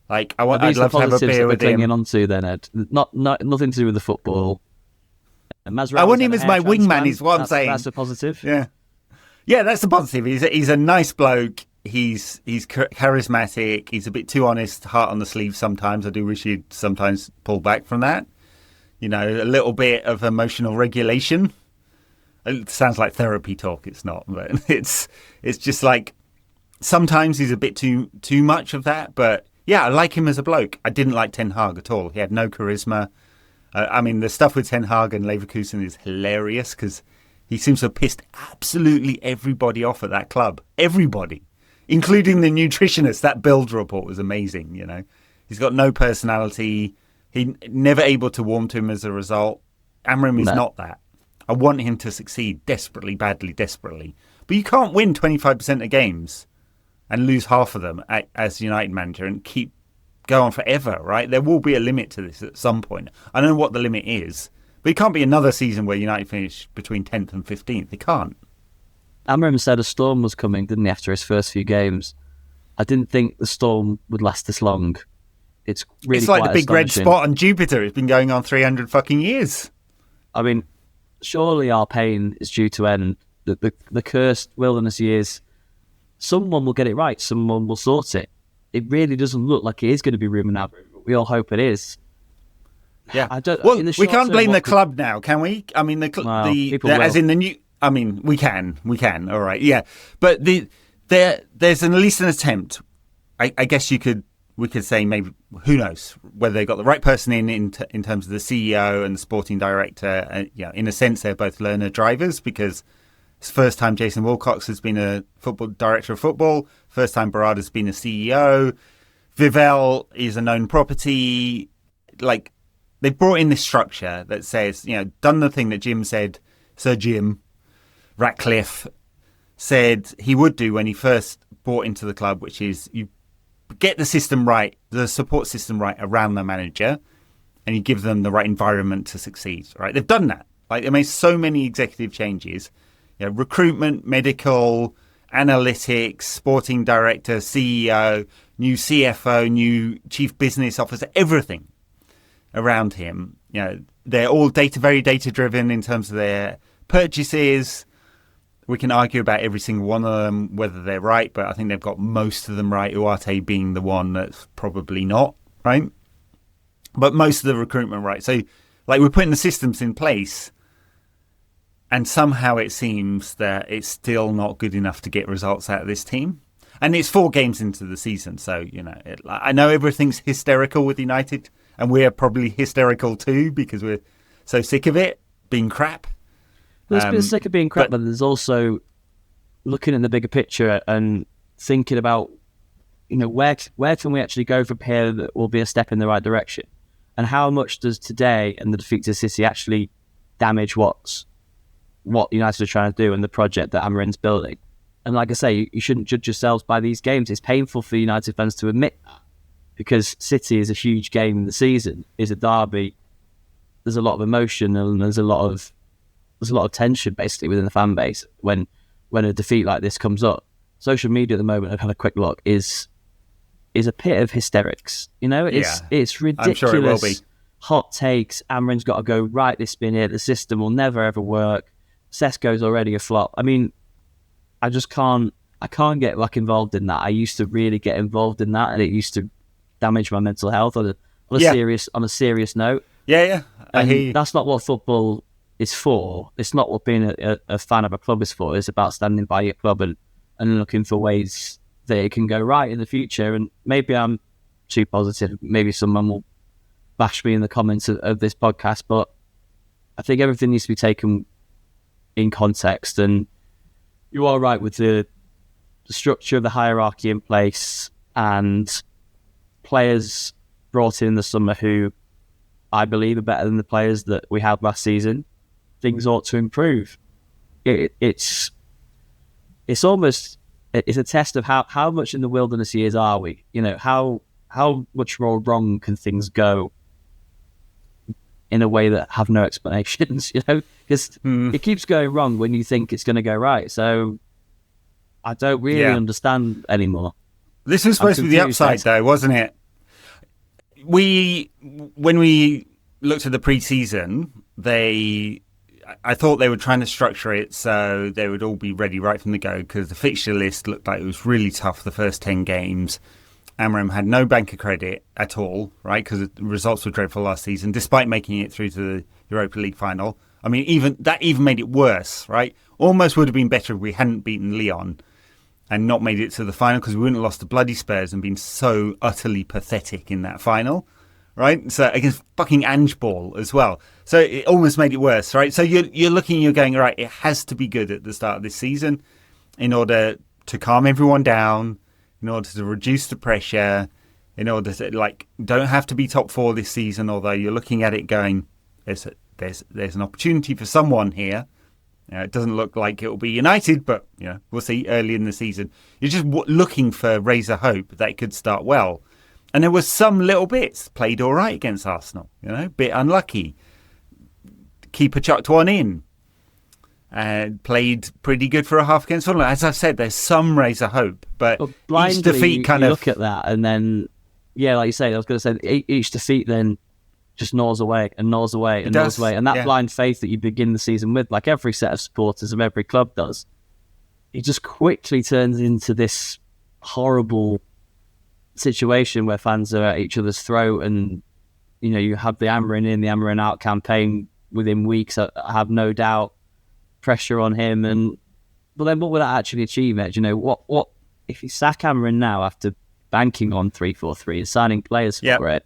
Like I'd love to have a beer with him. Clinging onto then, Ed. Nothing to do with the football. I want him as my wingman. Is what I'm saying. That's a positive. Yeah, that's a positive. He's a nice bloke. He's charismatic. He's a bit too honest, heart on the sleeve sometimes. I do wish he'd sometimes pull back from that. A little bit of emotional regulation. It sounds like therapy talk. It's not, but it's just like sometimes he's a bit too much of that. But yeah, I like him as a bloke. I didn't like Ten Hag at all. He had no charisma. I mean, the stuff with Ten Hag and Leverkusen is hilarious because he seems to have pissed absolutely everybody off at that club. Everybody, including the nutritionist. That build report was amazing. He's got no personality. He never able to warm to him as a result. Amorim is not that. I want him to succeed desperately, badly, desperately. But you can't win 25% of games and lose half of them as United manager and go on forever, right? There will be a limit to this at some point. I don't know what the limit is, but it can't be another season where United finish between 10th and 15th. It can't. Amorim said a storm was coming, didn't he, after his first few games? I didn't think the storm would last this long. It's really It's like the big red spot on Jupiter. It's been going on 300 fucking years. I mean, surely our pain is due to end. The cursed wilderness years, someone will get it right. Someone will sort it. It really doesn't look like it is going to be Ruben Amorim, but we all hope it is. Yeah. We can't blame the club now, can we? I mean, as in the new... I mean, we can. All right, yeah. But there's at least an attempt. I guess we could say maybe, who knows, whether they got the right person in terms of the CEO and the sporting director. In a sense, they're both learner drivers, because it's the first time Jason Wilcox has been a football director of football. First time Barada's been a CEO. Vivell is a known property. Like, they brought in this structure that says, done the thing that Sir Jim Ratcliffe said he would do when he first bought into the club, which is you get the system right, the support system right around the manager, and you give them the right environment to succeed. Right? They've done that. Like, they made so many executive changes, recruitment, medical, analytics, sporting director, CEO, new CFO, new chief business officer, everything around him. They're all very data driven in terms of their purchases. We can argue about every single one of them, whether they're right, but I think they've got most of them right, Uarte being the one that's probably not, right? But most of the recruitment right. So, we're putting the systems in place, and somehow it seems that it's still not good enough to get results out of this team. And it's 4 games into the season, so, I know everything's hysterical with United, and we're probably hysterical too, because we're so sick of it being crap. There's been sick of being crap, but there's also looking at the bigger picture and thinking about, where can we actually go from here that will be a step in the right direction? And how much does today and the defeat to City actually damage what United are trying to do and the project that Amorim's building? And like I say, you shouldn't judge yourselves by these games. It's painful for United fans to admit that, because City is a huge game in the season, is a derby. There's a lot of emotion and there's a lot of tension basically within the fan base when a defeat like this comes up. Social media at the moment, I've had a quick look, is a pit of hysterics. It's ridiculous. I'm sure it will be. Hot takes. Amorim's got to go, right, this been it. The system will never ever work. Sesko's already a flop. I mean, I can't get involved in that. I used to really get involved in that, and it used to damage my mental health on a serious note. Yeah. I hear you. That's not what football is for. It's not what being a fan of a club is for. It's about standing by your club and looking for ways that it can go right in the future. And maybe I'm too positive. Maybe someone will bash me in the comments of this podcast, but I think everything needs to be taken in context. And you are right with the structure of the hierarchy in place and players brought in the summer who I believe are better than the players that we had last season. Things ought to improve. It's a test of how much in the wilderness years are we? How much more wrong can things go in a way that have no explanations? Because it keeps going wrong when you think it's going to go right. So I don't really understand anymore. This was supposed to be the upside, though, wasn't it? When we looked at the pre-season, I thought they were trying to structure it so they would all be ready right from the go, because the fixture list looked like it was really tough the first 10 games. Amorim had no bank of credit at all, right, because the results were dreadful last season, despite making it through to the Europa League final. I mean, even made it worse, right? Almost would have been better if we hadn't beaten Lyon and not made it to the final, because we wouldn't have lost to bloody Spurs and been so utterly pathetic in that final, right? So against fucking Ange Ball as well. So it almost made it worse, right? So you're looking, you're going, right, it has to be good at the start of this season in order to calm everyone down, in order to reduce the pressure, in order to don't have to be top 4 this season. Although you're looking at it going, there's an opportunity for someone here. It doesn't look like it will be United, but we'll see early in the season. You're just looking for raise of hope that it could start well. And there was some little bits. Played all right against Arsenal, bit unlucky. Keeper chucked one in. Played pretty good for a half against Fulham. As I've said, there's some raise of hope, but blindly, each defeat you look at that, and then like you say, I was going to say each defeat then just gnaws away and gnaws away and gnaws away, and that blind faith that you begin the season with, like every set of supporters of every club does, it just quickly turns into this horrible situation where fans are at each other's throat, and you have the Amorim in, the Amorim out campaign within weeks. I have no doubt. Pressure on him, but then what will that actually achieve, Ed? What if you sack Amorim now after banking on 3-4-3 and signing players for it?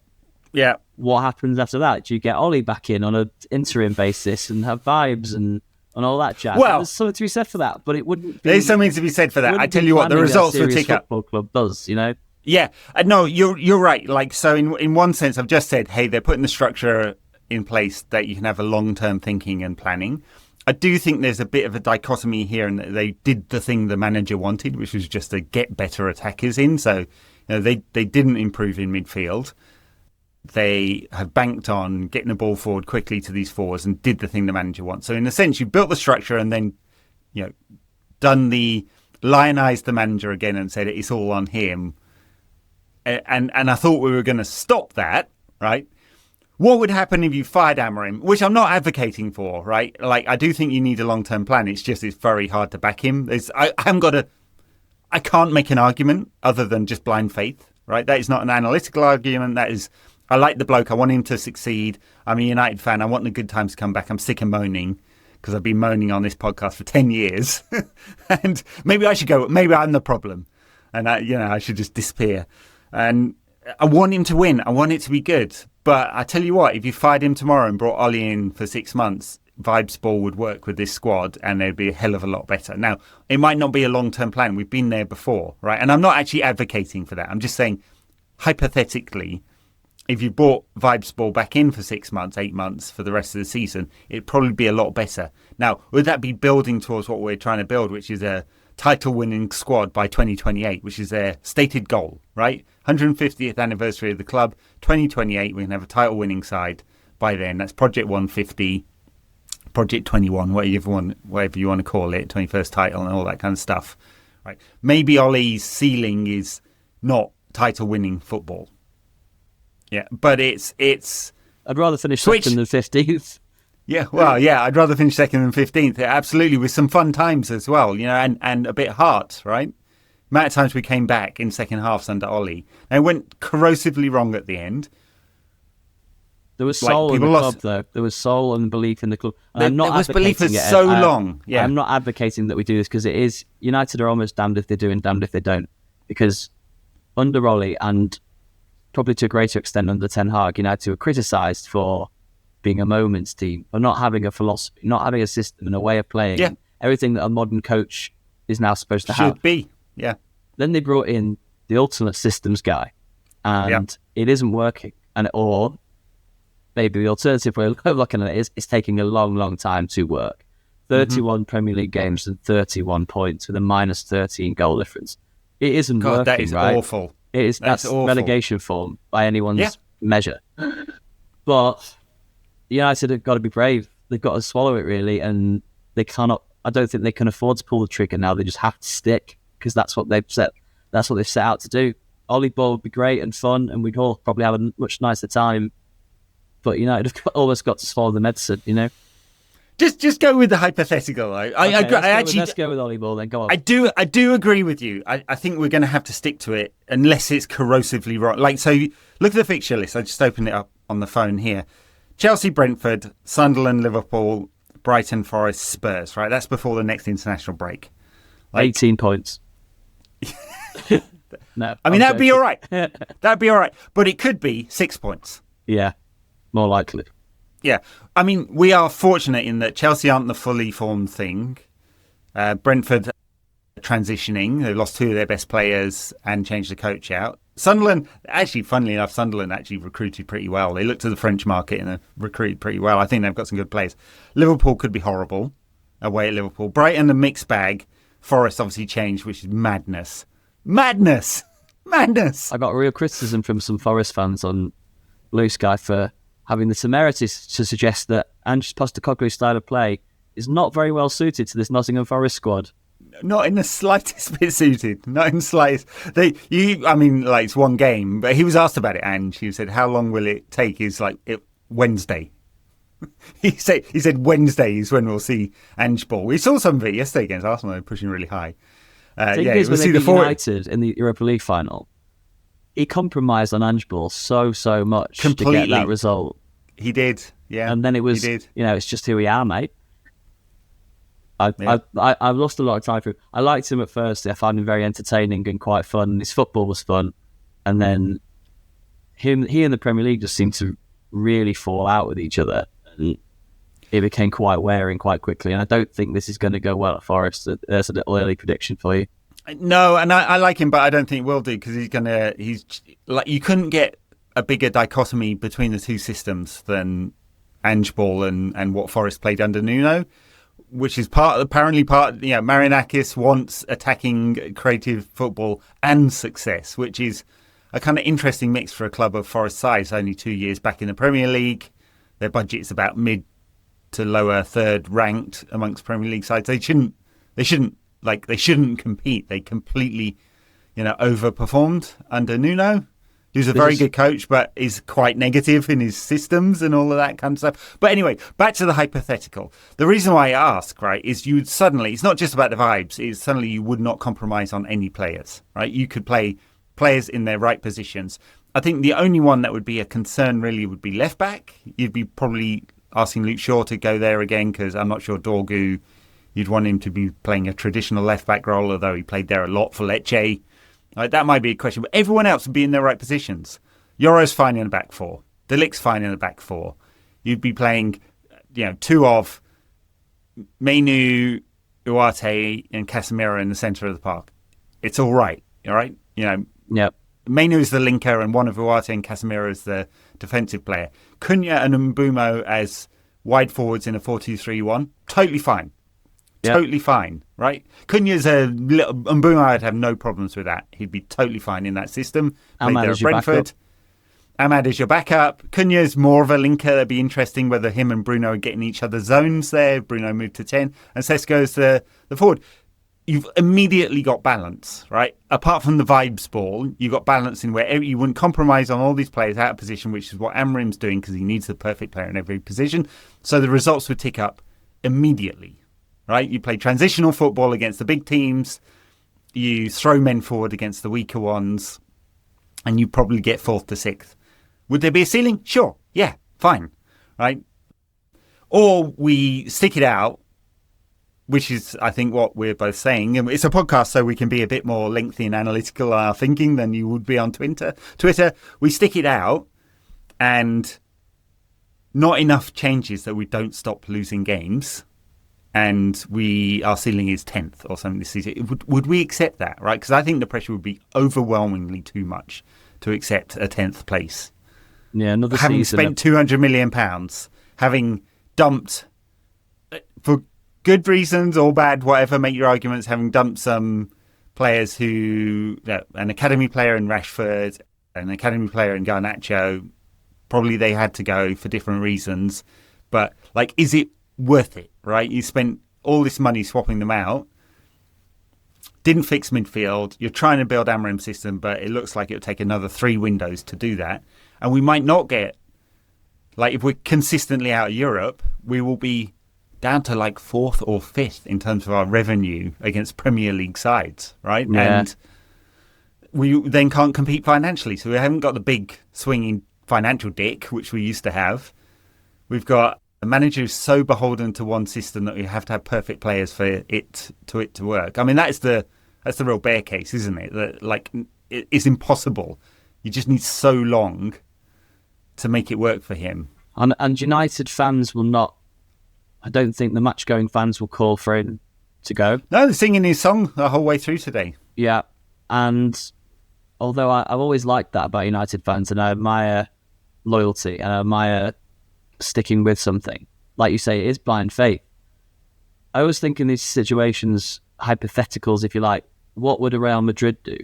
Yeah. What happens after that? Do you get Ollie back in on an interim basis and have vibes and all that jazz? Well, there's something to be said for that, but it wouldn't. There's something to be said for that. I tell you what, the results will tick up. Football club does, Yeah, no, you're right. So in one sense, I've just said, hey, they're putting the structure in place that you can have a long-term thinking and planning. I do think there's a bit of a dichotomy here, and they did the thing the manager wanted, which was just to get better attackers in. So they didn't improve in midfield. They have banked on getting the ball forward quickly to these forwards and did the thing the manager wants. So in a sense, you built the structure and then done the lionized the manager again and said it's all on him. And I thought we were going to stop that, right? What would happen if you fired Amorim, which I'm not advocating for, right? I do think you need a long-term plan. It's very hard to back him. I can't make an argument other than just blind faith, right? That is not an analytical argument. That is, I like the bloke. I want him to succeed. I'm a United fan. I want the good times to come back. I'm sick of moaning because I've been moaning on this podcast for 10 years. And maybe I should go, maybe I'm the problem. And I should just disappear. And I want him to win. I want it to be good. But I tell you what, if you fired him tomorrow and brought Ollie in for 6 months, Vibes Ball would work with this squad and they'd be a hell of a lot better. Now, it might not be a long-term plan. We've been there before, right? And I'm not actually advocating for that. I'm just saying, hypothetically, if you brought Vibes Ball back in for 6 months, 8 months for the rest of the season, it'd probably be a lot better. Now, would that be building towards what we're trying to build, which is a title-winning squad by 2028, which is their stated goal, right? 150th anniversary of the club, 2028, we can have a title-winning side by then. That's Project 150, Project 21, whatever you want to call it, 21st title and all that kind of stuff, right? Maybe Ollie's ceiling is not title-winning football. Yeah, but it's. I'd rather finish second than 15th. Yeah, well, yeah, I'd rather finish second than 15th. Absolutely, with some fun times as well, and a bit of heart, right? The amount of times we came back in second halves under Ollie. And it went corrosively wrong at the end. There was soul in the club, though. There was soul and belief in the club. And I'm not there was belief for so long. Yeah. I'm not advocating that we do this because it is United are almost damned if they do and damned if they don't. Because under Ollie and probably to a greater extent under Ten Hag, United were criticised for being a moments team, for not having a philosophy, not having a system and a way of playing. Yeah. Everything that a modern coach is now supposed to have. Should be, yeah. Then they brought in the ultimate systems guy, and it isn't working. Or maybe the alternative way of looking at it is it's taking a long, long time to work. 31 Premier League games and 31 points with a minus 13 goal difference. It isn't working, that is right? Awful. That's awful. Relegation form by anyone's measure. But United have got to be brave. They've got to swallow it, really, and they cannot. I don't think they can afford to pull the trigger now. They just have to stick because that's what they've set. That's what they've set out to do. Ollie Ball would be great and fun, and we'd all probably have a much nicer time. But United have almost got to swallow the medicine, Just go with the hypothetical, though. Let's go with Ollie Ball then. Go on. I do agree with you. I think we're going to have to stick to it unless it's corrosively wrong. So look at the fixture list. I just opened it up on the phone here. Chelsea, Brentford, Sunderland, Liverpool, Brighton, Forest, Spurs, right? That's before the next international break. 18 points. No. I mean, that'd be all right. That'd be all right. But it could be 6 points. Yeah, more likely. Yeah. I mean, we are fortunate in that Chelsea aren't the fully formed thing. Brentford transitioning. They lost two of their best players and changed the coach out. Sunderland, actually, funnily enough, Sunderland actually recruited pretty well. They looked at the French market and recruited pretty well. I think they've got some good players. Liverpool could be horrible away at Liverpool. Brighton, a mixed bag. Forest obviously changed, which is madness. Madness! Madness! I got real criticism from some Forest fans on Blue Sky for having the temerity to suggest that Ange Postecoglou's style of play is not very well suited to this Nottingham Forest squad. Not in the slightest bit suited. Not in the slightest. It's one game, but he was asked about it, and he said, "How long will it take?" He's like, Wednesday. He said Wednesday is when we'll see Ange ball. We saw some of it yesterday against Arsenal. They're pushing really high. When they beat United in the Europa League final, he compromised on Ange ball so much completely to get that result. He did, yeah. And then it was, it's just who we are, mate. I've lost a lot of time for him. I liked him at first. I found him very entertaining and quite fun. His football was fun. And then he and the Premier League just seemed to really fall out with each other. And it became quite wearing quite quickly. And I don't think this is going to go well at Forest. There's a little early prediction for you. No, and I like him, but I don't think he will do, because you couldn't get a bigger dichotomy between the two systems than Ange ball and what Forest played under Nuno. Which is Marinakis wants attacking, creative football and success, which is a kind of interesting mix for a club of Forest size. Only 2 years back in the Premier League, their budget is about mid to lower third ranked amongst Premier League sides. They shouldn't compete. They completely, overperformed under Nuno. He's a very good coach, but is quite negative in his systems and all of that kind of stuff. But anyway, back to the hypothetical. The reason why I ask, right, is you would suddenly, it's not just about the vibes, it's suddenly you would not compromise on any players, right? You could play players in their right positions. I think the only one that would be a concern really would be left back. You'd be probably asking Luke Shaw to go there again, because I'm not sure Dorgu, you'd want him to be playing a traditional left back role, although he played there a lot for Lecce. That might be a question, but everyone else would be in their right positions. Yoro's fine in the back four. De Ligt's fine in the back four. You'd be playing, two of Menu, Uarte, and Casemiro in the centre of the park. It's all right. Yep. Menu is the linker, and one of Uarte and Casemiro is the defensive player. Cunha and Mbumo as wide forwards in a 4-2-3-1. Totally fine. Yep. Totally fine, right? Cunha's Mbumo, I'd have no problems with that. He'd be totally fine in that system. Ahmad is your backup. Ahmad is your backup. Cunha's more of a linker. It'd be interesting whether him and Bruno are getting each other's zones there. Bruno moved to 10, and Sesko's the forward. You've immediately got balance, right? Apart from the vibes ball, you've got balance in where you wouldn't compromise on all these players out of position, which is what Amorim's doing, because he needs the perfect player in every position. So the results would tick up immediately. Right, you play transitional football against the big teams, you throw men forward against the weaker ones, and you probably get 4th to 6th. Would there be a ceiling? Sure. Yeah, fine. Right? Or we stick it out, which is, I think, what we're both saying. It's a podcast, so we can be a bit more lengthy and analytical in our thinking than you would be on Twitter. We stick it out, and not enough changes that we don't stop losing games. And our ceiling is 10th or something this season. Would we accept that, right? Because I think the pressure would be overwhelmingly too much to accept a 10th place. Yeah, another having season. Spent £200 million, having dumped, for good reasons or bad, whatever, make your arguments, having dumped some players who, an academy player in Rashford, an academy player in Garnacho, probably they had to go for different reasons. But, is it worth it, right? You spent all this money swapping them out, didn't fix midfield, you're trying to build Amorim's system, but it looks like it'll take another 3 windows to do that, and we might not get, if we're consistently out of Europe, we will be down to 4th or 5th in terms of our revenue against Premier League sides, right? Yeah. And we then can't compete financially, so we haven't got the big swinging financial dick which we used to have. We've got a manager who's so beholden to one system that we have to have perfect players for it to work. I mean, that's the real bear case, isn't it? That it's impossible. You just need so long to make it work for him. And United fans will not. I don't think the match-going fans will call for him to go. No, they're singing his song the whole way through today. Yeah, and although I've always liked that about United fans, and I admire loyalty and I admire sticking with something. Like you say, it is blind faith. I always think in these situations, hypotheticals, if you like, what would a Real Madrid do?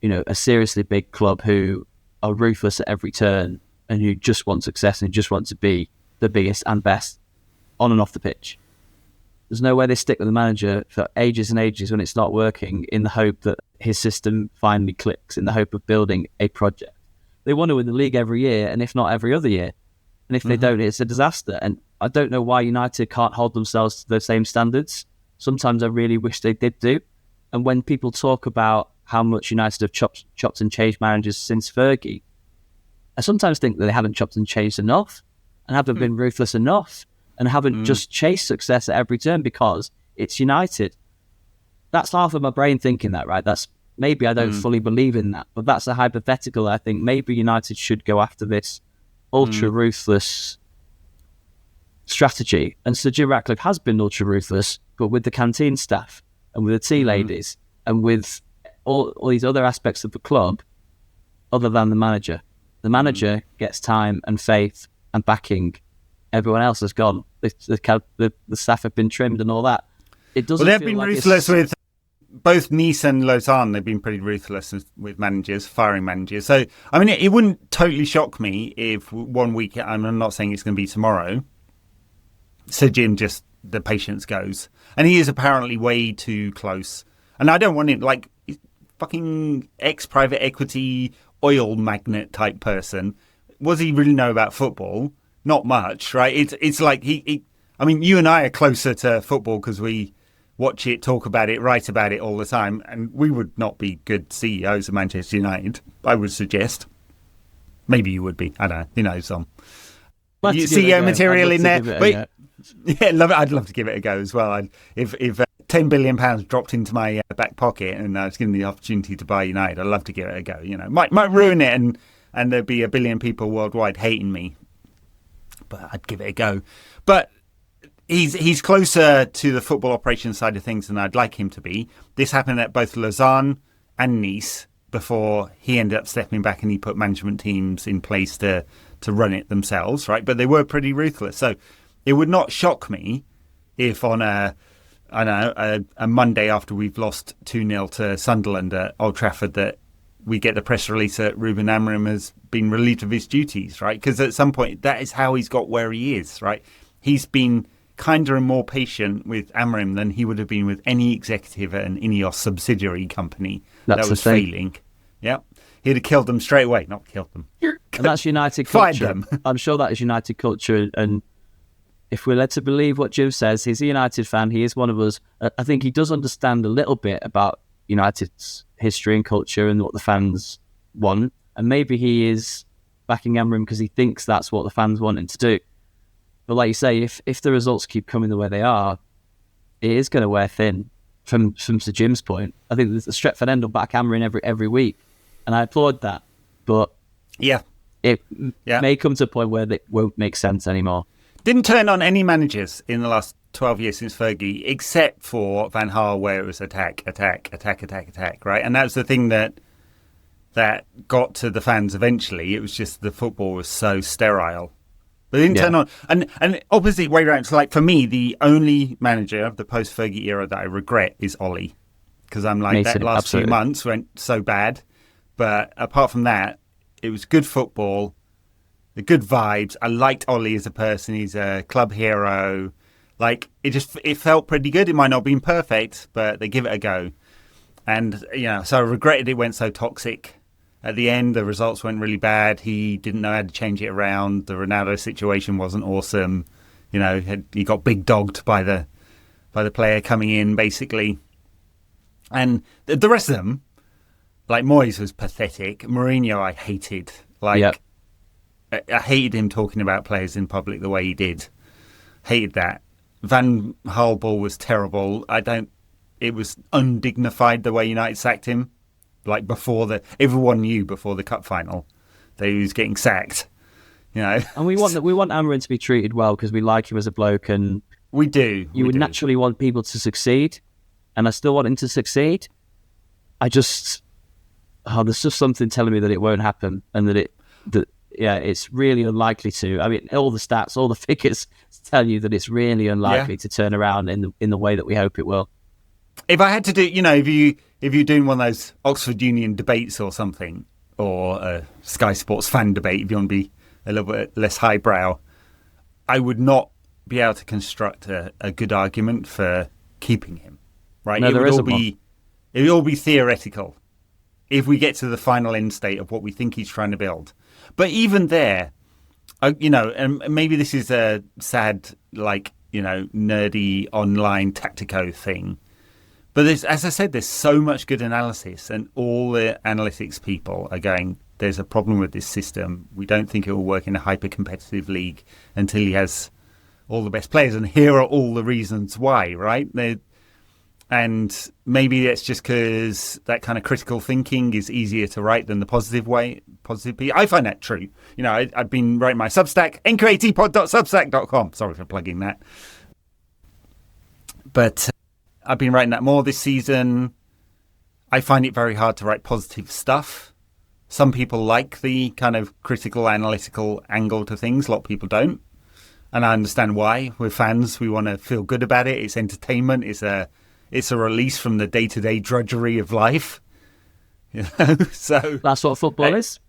A seriously big club who are ruthless at every turn and who just want success and just want to be the biggest and best on and off the pitch. There's no way they stick with the manager for ages and ages when it's not working in the hope that his system finally clicks, in the hope of building a project. They want to win the league every year, and if not every other year. And if they don't, it's a disaster. And I don't know why United can't hold themselves to the same standards. Sometimes I really wish they did do. And when people talk about how much United have chopped and changed managers since Fergie, I sometimes think that they haven't chopped and changed enough and haven't been ruthless enough and haven't just chased success at every turn because it's United. That's half of my brain thinking that, right? That's maybe I don't fully believe in that, but that's a hypothetical. I think maybe United should go after this ultra ruthless strategy. And Sir Jim Ratcliffe has been ultra ruthless, but with the canteen staff and with the tea ladies and with all these other aspects of the club other than the manager. The manager gets time and faith and backing. Everyone else has gone. The staff have been trimmed and all that. It doesn't. Well, they've feel been like ruthless with both Nice and Lausanne. They've been pretty ruthless with managers, firing managers. So, I mean, it wouldn't totally shock me if 1 week, I'm not saying it's going to be tomorrow, Sir Jim just, the patience goes. And he is apparently way too close. And I don't want him, like, fucking ex-private equity oil magnate type person. What does he really know about football? Not much, right? It's like I mean, you and I are closer to football because we watch it, talk about it, write about it all the time, and we would not be good CEOs of Manchester United, I would suggest. Maybe you would be. I don't know. Who knows? CEO material in there. But, yeah, I'd love to give it a go as well. If £10 billion dropped into my back pocket and I was given the opportunity to buy United, I'd love to give it a go. Might ruin it and there'd be 1 billion people worldwide hating me, but I'd give it a go. But he's closer to the football operations side of things than I'd like him to be. This happened at both Lausanne and Nice before he ended up stepping back and he put management teams in place to run it themselves, right? But they were pretty ruthless. So it would not shock me if on a Monday after we've lost 2-0 to Sunderland at Old Trafford that we get the press release that Ruben Amorim has been relieved of his duties, right? Because at some point, that is how he's got where he is, right? He's been kinder and more patient with Amorim than he would have been with any executive at an Ineos subsidiary company that was failing. Yeah. He'd have killed them straight away. Not killed them. And that's United culture. Them. I'm sure that is United culture. And if we're led to believe what Jim says, he's a United fan. He is one of us. I think he does understand a little bit about United's history and culture and what the fans want. And maybe he is backing Amorim because he thinks that's what the fans want him to do. But like you say, if the results keep coming the way they are, it is going to wear thin from Sir Jim's point. I think the Stretford end will back Amorim every week. And I applaud that. But it may come to a point where it won't make sense anymore. Didn't turn on any managers in the last 12 years since Fergie, except for Van Gaal, where it was attack, right? And that was the thing that got to the fans eventually. It was just the football was so sterile. But they didn't turn on. And opposite way around, so like for me, the only manager of the post-Fergie era that I regret is Ollie. Because I'm like, that last few months went so bad. But apart from that, it was good football, the good vibes. I liked Ollie as a person. He's a club hero. Like, it felt pretty good. It might not have been perfect, but they give it a go. And, so I regretted it went so toxic. At the end, the results went really bad. He didn't know how to change it around. The Ronaldo situation wasn't awesome. He got big dogged by the player coming in, basically. And the rest of them, like Moyes was pathetic. Mourinho, I hated. I hated him talking about players in public the way he did. Hated that. Van Gaal ball was terrible. It was undignified the way United sacked him. Like everyone knew before the cup final that he was getting sacked. And we want Amorim to be treated well because we like him as a bloke, and we do. You would naturally want people to succeed, and I still want him to succeed. there's just something telling me that it won't happen, and it's really unlikely to. I mean, all the stats, all the figures tell you that it's really unlikely to turn around in the way that we hope it will. If I had to do, if you're doing one of those Oxford Union debates or something, or a Sky Sports fan debate, if you want to be a little bit less highbrow, I would not be able to construct a good argument for keeping him. Right? No, it would all be theoretical if we get to the final end state of what we think he's trying to build. But even there, and maybe this is a sad, nerdy online tactico thing. But as I said, there's so much good analysis, and all the analytics people are going, there's a problem with this system. We don't think it will work in a hyper-competitive league until he has all the best players. And here are all the reasons why, right? And maybe it's just because that kind of critical thinking is easier to write than the positive piece. I find that true. I've been writing my Substack, nqatpod.substack.com. Sorry for plugging that. But I've been writing that more this season. I find it very hard to write positive stuff. Some people like the kind of critical, analytical angle to things. A lot of people don't. And I understand why. We're fans. We want to feel good about it. It's entertainment. It's a release from the day-to-day drudgery of life. So that's what football is.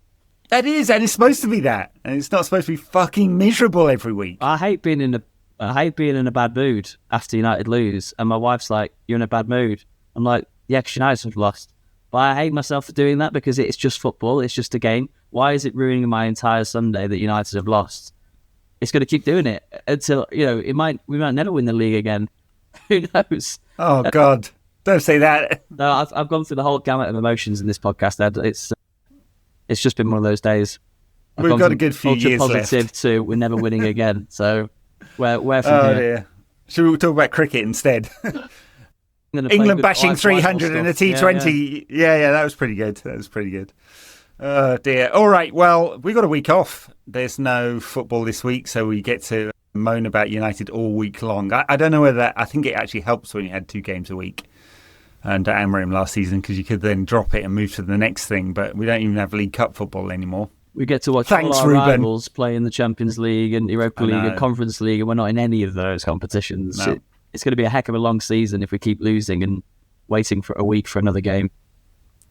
That is, and it's supposed to be that. And it's not supposed to be fucking miserable every week. I hate being in a bad mood after United lose, and my wife's like, "You're in a bad mood." I'm like, "Yeah, because United have lost." But I hate myself for doing that because it's just football. It's just a game. Why is it ruining my entire Sunday that United have lost? It's going to keep doing it until we might never win the league again. Who knows? Oh God! Don't say that. No, I've gone through the whole gamut of emotions in this podcast, Ed. It's just been one of those days. We've got a good few years left. Positive to we're never winning again. So where from here? Dear. Should we talk about cricket instead? England bashing 300 in a T20. Yeah, that was pretty good. Oh dear. All right, well, we got a week off. There's no football this week, so we get to moan about United all week long. I don't know whether I think it actually helps when you had 2 games a week under Amorim last season, because you could then drop it and move to the next thing, but we don't even have League Cup football anymore. We get to watch all our rivals play in the Champions League and Europa League and Conference League, and we're not in any of those competitions. No. It's going to be a heck of a long season if we keep losing and waiting for a week for another game.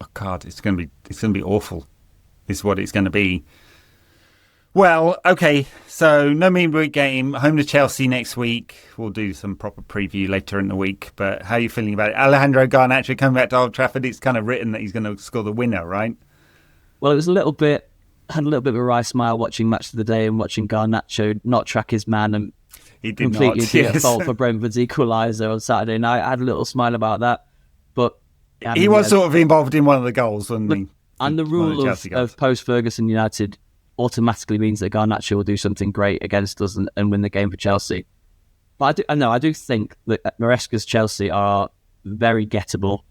Oh God, it's going to be awful. This is what it's going to be. Well, okay, so no midweek game, home to Chelsea next week. We'll do some proper preview later in the week, but how are you feeling about it? Alejandro Garnacho coming back to Old Trafford, it's kind of written that he's going to score the winner, right? Well, it was had a little bit of a wry smile watching Match of the Day and watching Garnacho not track his man and completely be at fault for Brentford's equaliser on Saturday night. I had a little smile about that, but he was sort of involved in one of the goals, wasn't he? And the rule of post-Ferguson United automatically means that Garnacho will do something great against us and win the game for Chelsea. But I do think that Maresca's Chelsea are very gettable.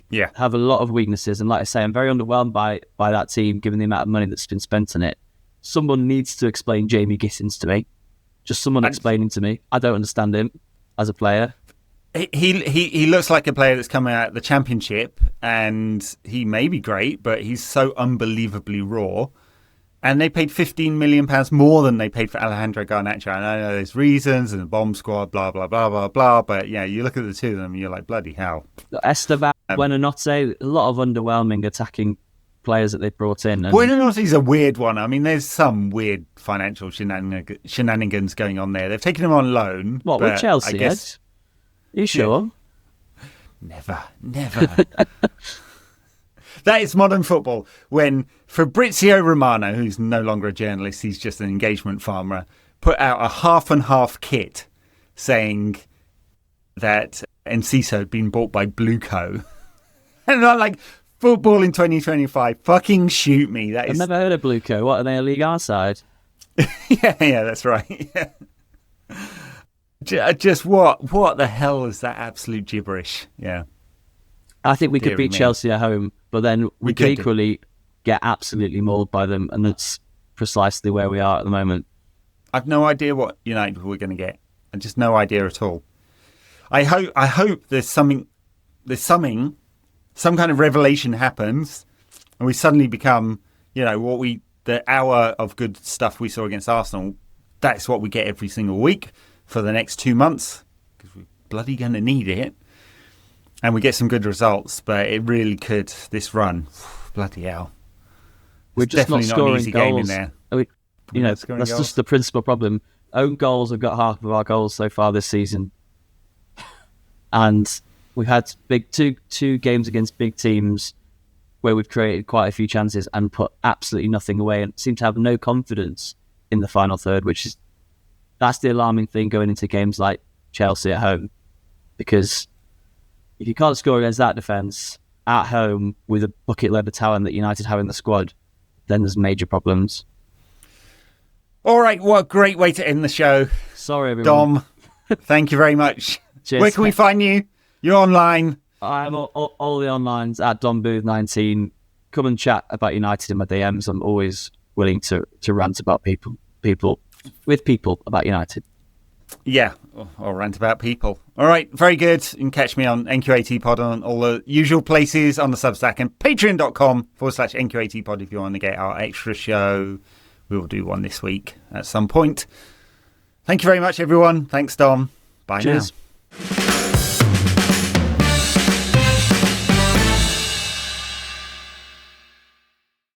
Yeah. Have a lot of weaknesses. And like I say, I'm very underwhelmed by that team, given the amount of money that's been spent on it. Someone needs to explain Jamie Gittins to me. Just someone explaining to me. I don't understand him as a player. He looks like a player that's coming out of the Championship, and he may be great, but he's so unbelievably raw. And they paid £15 million more than they paid for Alejandro Garnacho. And I know there's reasons and the bomb squad, blah, blah, blah, blah, blah. But yeah, you look at the two of them and you're like, bloody hell. Esteban, Buonanotte, a lot of underwhelming attacking players that they brought in. Buonanotte's a weird one. I mean, there's some weird financial shenanigans going on there. They've taken him on loan. What, with Chelsea, Ed? Are you sure? Yeah. Never. That is modern football. When Fabrizio Romano, who's no longer a journalist, he's just an engagement farmer, put out a half and half kit saying that Enciso had been bought by Blueco. And I'm like, football in 2025, fucking shoot me. I've never heard of Blueco. What, are they a Ligue 1 side? yeah, that's right. Just what the hell is that absolute gibberish? Yeah. I think we could beat Chelsea at home, but then we could equally get absolutely mauled by them, and that's precisely where we are at the moment. I've no idea what United we're going to get. I just no idea at all. I hope there's some kind of revelation happens and we suddenly become, the hour of good stuff we saw against Arsenal, that's what we get every single week for the next 2 months, because we're bloody going to need it. And we get some good results, but it really could, this run, bloody hell. We're just not scoring game in goals. there. That's just the principal problem. Own goals have got half of our goals so far this season. And we've had two games against big teams where we've created quite a few chances and put absolutely nothing away and seem to have no confidence in the final third, that's the alarming thing going into games like Chelsea at home. Because if you can't score against that defence at home with a bucket load of talent that United have in the squad, then there's major problems. All right, what a great way to end the show. Sorry, everyone. Dom, thank you very much. Cheers. Where can we find you? You're online. I'm all the onlines at DonBooth19. Come and chat about United in my DMs. I'm always willing to rant about people about United. Yeah, or rant about people. All right, very good. You can catch me on NQAT Pod on all the usual places on the Substack and patreon.com/NQAT Pod if you want to get our extra show. We will do one this week at some point. Thank you very much, everyone. Thanks, Dom. Bye Cheers. now.